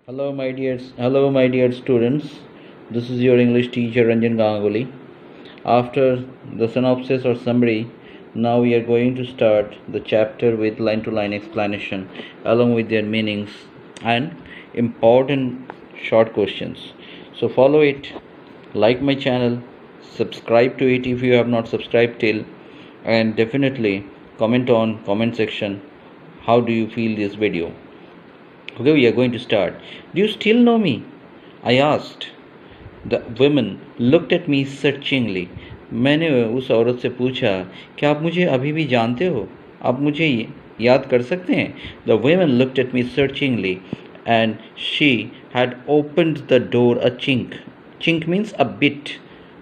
Hello, my dear students. This is your English teacher Ranjan Ganguly. After the synopsis or summary, now we are going to start the chapter with line-to-line explanation, along with their meanings and important short questions. So follow it, like my channel, subscribe to it if you have not subscribed till, and definitely comment on comment section. How do you feel this video? Okay, we are going to start. Do you still know me? I asked. The woman looked at me searchingly. मैंने उस औरत से पूछा, क्या आप मुझे अभी भी जानते हो? आप मुझे याद कर सकते हैं? The woman looked at me searchingly and she had opened the door a chink. Chink means a bit.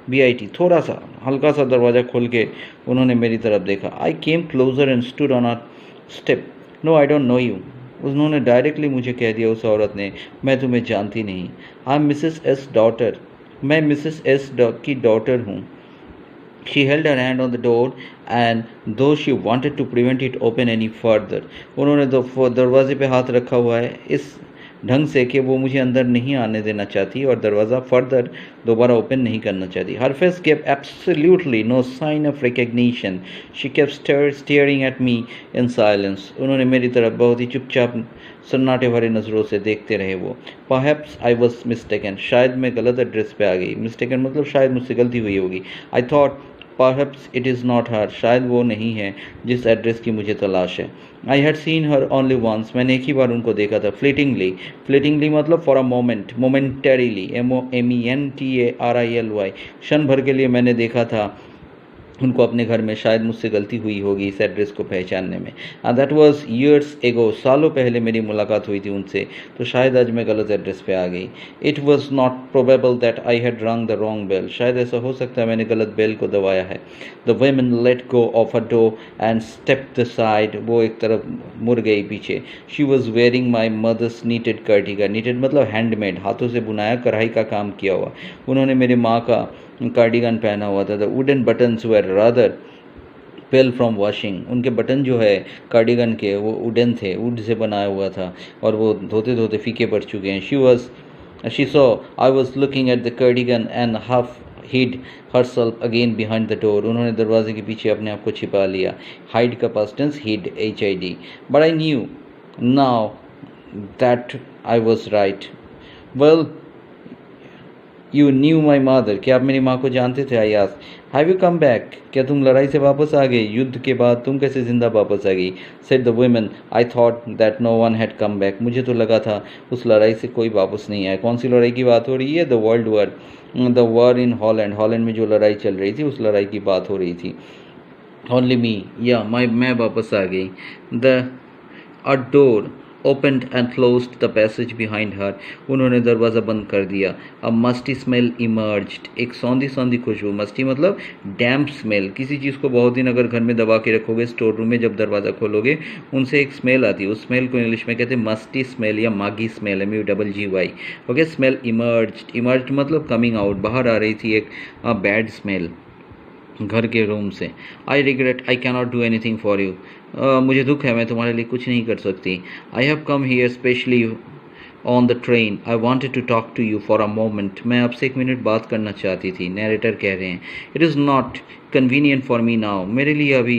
BIT, थोड़ा सा, हल्का सा दरवाज़ा खोल के उन्होंने मेरी तरफ देखा. I came closer and stood on a step. No, I don't know you. उन्होंने डायरेक्टली मुझे कह दिया उस औरत ने, मैं तुम्हें जानती नहीं. I am Mrs S daughter. मैं मिसेस एस की डॉटर हूँ. She held her hand on the door and though she wanted to prevent it open any further, उन्होंने दरवाजे पे हाथ रखा हुआ है इस ढंग से कि वो मुझे अंदर नहीं आने देना चाहती और दरवाज़ा फर्दर दोबारा ओपन नहीं करना चाहती. Her face gave absolutely no sign of recognition. She kept staring at me in silence. उन्होंने मेरी तरफ बहुत ही चुपचाप सन्नाटे भरे नज़रों से देखते रहे वो. Perhaps I was mistaken. शायद मैं गलत एड्रेस पे आ गई. Mistaken मतलब शायद मुझसे गलती हुई होगी. I thought Perhaps it is not her. शायद वो नहीं है जिस एड्रेस की मुझे तलाश है. I had seen her only once. मैंने एक ही बार उनको देखा था. Fleetingly मतलब for a moment, momentarily. MOMENTARILY. क्षण भर के लिए मैंने देखा था उनको अपने घर में. शायद मुझसे गलती हुई होगी इस एड्रेस को पहचानने में. That was years ago. सालों पहले मेरी मुलाकात हुई थी उनसे, तो शायद आज मैं गलत एड्रेस पे आ गई. It was not probable that I had रंग द रॉन्ग बेल. शायद ऐसा हो सकता है मैंने गलत बेल को दबाया है. The woman let go of a door and stepped the side. वो एक तरफ मुड़ गई पीछे. She was wearing my mother's knitted cardigan. Knitted मतलब हैंडमेड, हाथों से बुनाया, कढ़ाई का काम किया हुआ. उन्होंने मेरी माँ का कार्डिगन पहना हुआ था. The wooden buttons were rather pale from washing. उनके बटन जो है कार्डिगन के वो वुडन थे, वुड से बनाया हुआ था और वो धोते धोते फीके पड़ चुके हैं. She saw I was looking at the cardigan and half hid herself again behind the door. उन्होंने दरवाजे के पीछे अपने आप को छिपा लिया. Hide का past tense, hid, HID. But I knew now that I was right. Well, You knew my mother. क्या आप मेरी माँ को जानते थे? I asked. Have you come back? क्या तुम लड़ाई से वापस आ गए? युद्ध के बाद तुम कैसे जिंदा वापस आ गई? Said the woman. I thought that no one had come back. मुझे तो लगा था उस लड़ाई से कोई वापस नहीं आया. कौन सी लड़ाई की बात हो रही है? The World War. The war in Holland. Holland में जो लड़ाई चल रही थी उस लड़ाई की बात हो रही थी. Only me. Yeah, मैं वापस आ गई. A door opened and closed the passage behind her. उन्होंने दरवाज़ा बंद कर दिया. A musty smell emerged. एक सौंधी सौंधी खुशबू. मस्टी मतलब डैम्प स्मेल. किसी चीज़ को बहुत दिन अगर घर में दबा के रखोगे स्टोर रूम में, जब दरवाज़ा खोलोगे उनसे एक स्मेल आती है. उस स्मेल को इंग्लिश में कहते हैं मस्टी स्मेल या मागी smell. MUGGY. Okay. Smell emerged मतलब कमिंग आउट, बाहर आ रही थी एक बैड स्मेल घर के रूम से. I regret I cannot do anything for you. मुझे दुख है, मैं तुम्हारे लिए कुछ नहीं कर सकती. I have come here specially on the train. I wanted to talk to you for a moment. मैं आपसे एक मिनट बात करना चाहती थी. नैरेटर कह रहे हैं. It is not convenient for me now. मेरे लिए अभी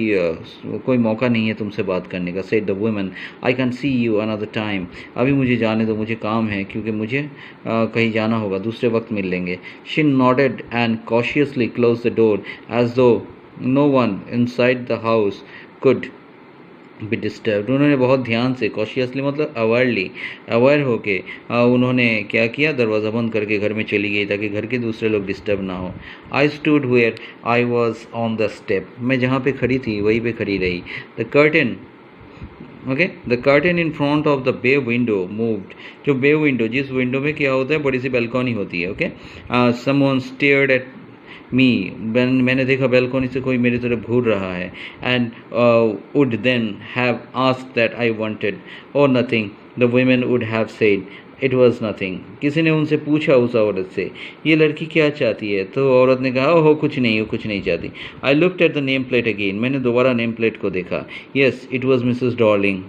कोई मौका नहीं है तुमसे बात करने का. Said the woman. I can see you another time. अभी मुझे जाने दो, मुझे काम है क्योंकि मुझे कहीं जाना होगा. दूसरे वक्त मिल लेंगे. She nodded and cautiously close the door as though no one inside the house could be disturb. उन्होंने बहुत ध्यान से, कॉशियसली मतलब अवेयर होके उन्होंने क्या किया, दरवाज़ा बंद करके घर में चली गई ताकि घर के दूसरे लोग डिस्टर्ब ना हो. I stood where I was on the step. मैं जहाँ पे खड़ी थी वहीं पे खड़ी रही. The curtain in front of the bay window moved. जो बे विंडो, जिस विंडो में क्या होता है, बड़ी सी बैल्कनी होती है. Okay. Someone stared at me. मैंने देखा बैल्कनी से कोई मेरी तरफ घूर रहा है. And would then have asked that I wanted और nothing. The women would have said it was nothing. किसी ने उनसे पूछा उस औरत से, ये लड़की क्या चाहती है? तो औरत ने कहा, ओह कुछ नहीं चाहती. I looked at the name plate again. मैंने दोबारा नेम प्लेट को देखा. Yes, it was Mrs Darling.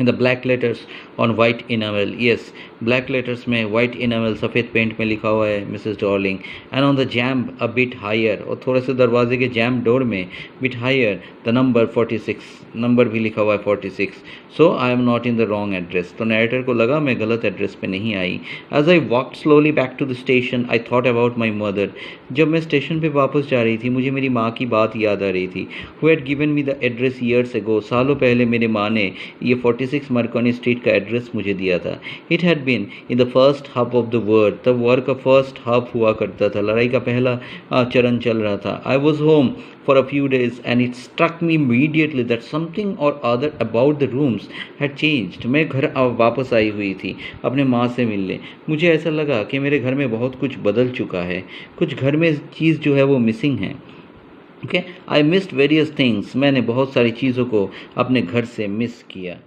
The black letters on white enamel, yes black letters में वाइट इनामल सफ़ेद पेंट में लिखा हुआ है Mrs Darling, and on the jamb a bit higher, और थोड़े से दरवाजे के जैम्ब डोर में bit higher the number 46, number भी लिखा हुआ है 46। So I am not in the wrong address, तो नरेटर को लगा मैं गलत एड्रेस पे नहीं आई। As I walked slowly back to the station I thought about my mother, जब मैं स्टेशन पे वापस जा रही थी मुझे मेरी माँ की बात याद आ रही थी। Who had given me the address years ago, सालों पहले मेरी माँ ने ये 46 मार्कोनी स्ट्रीट का एड्रेस मुझे दिया था। It had been in the first half of the war, तब वॉर का फर्स्ट हाफ हुआ करता था, लड़ाई का पहला चरण चल रहा था। I was home for a few days and it struck me immediately that something or other about the rooms had changed। मैं घर वापस आई हुई थी अपने माँ से मिलने, मुझे ऐसा लगा कि मेरे घर में बहुत कुछ बदल चुका है, कुछ घर में चीज़ जो है वो मिसिंग है। Okay, I missed various things, मैंने बहुत सारी चीज़ों को अपने घर से मिस किया।